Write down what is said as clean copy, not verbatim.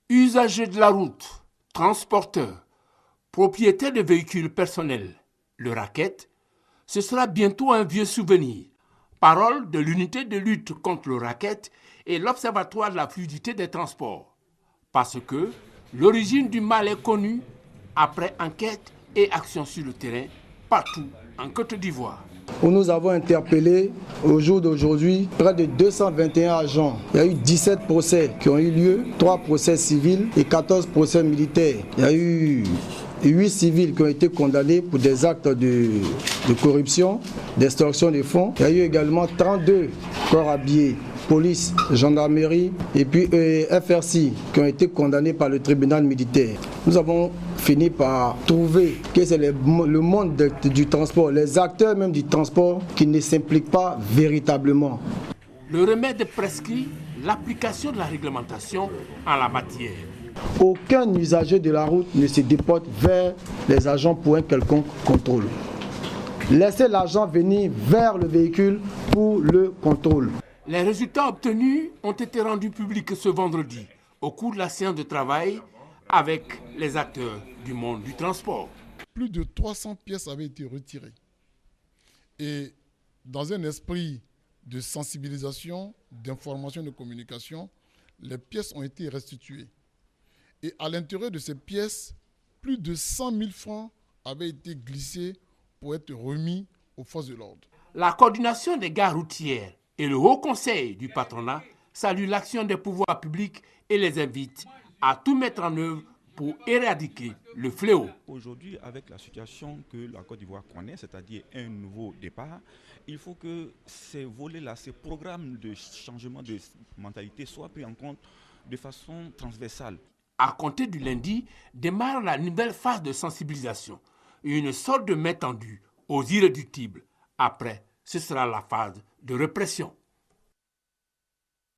Usagers de la route, transporteurs, propriétaires de véhicules personnels, le racket, ce sera bientôt un vieux souvenir. Parole de l'unité de lutte contre le racket et l'Observatoire de la fluidité des transports. Parce que l'origine du mal est connue après enquête et action sur le terrain partout en Côte d'Ivoire. Où nous avons interpellé au jour d'aujourd'hui près de 221 agents. Il y a eu 17 procès qui ont eu lieu, 3 procès civils et 14 procès militaires. Il y a eu 8 civils qui ont été condamnés pour des actes de corruption, d'extorsion des fonds. Il y a eu également 32 corps habillés, police, gendarmerie et puis FRC qui ont été condamnés par le tribunal militaire. Nous avons fini par trouver que c'est le monde du transport, les acteurs même du transport qui ne s'impliquent pas véritablement. Le remède prescrit l'application de la réglementation en la matière. Aucun usager de la route ne se déporte vers les agents pour un quelconque contrôle. Laissez l'agent venir vers le véhicule pour le contrôle. Les résultats obtenus ont été rendus publics ce vendredi au cours de la séance de travail avec les acteurs du monde du transport. Plus de 300 pièces avaient été retirées. Et dans un esprit de sensibilisation, d'information et de communication, les pièces ont été restituées. Et à l'intérieur de ces pièces, plus de 100 000 francs avaient été glissés pour être remis aux forces de l'ordre. La coordination des gares routières et le Haut Conseil du patronat saluent l'action des pouvoirs publics et les invitent à tout mettre en œuvre pour éradiquer le fléau. Aujourd'hui, avec la situation que la Côte d'Ivoire connaît, c'est-à-dire un nouveau départ, il faut que ces volets-là, ces programmes de changement de mentalité soient pris en compte de façon transversale. À compter du lundi, démarre la nouvelle phase de sensibilisation, une sorte de main tendue aux irréductibles. Après, ce sera la phase de répression.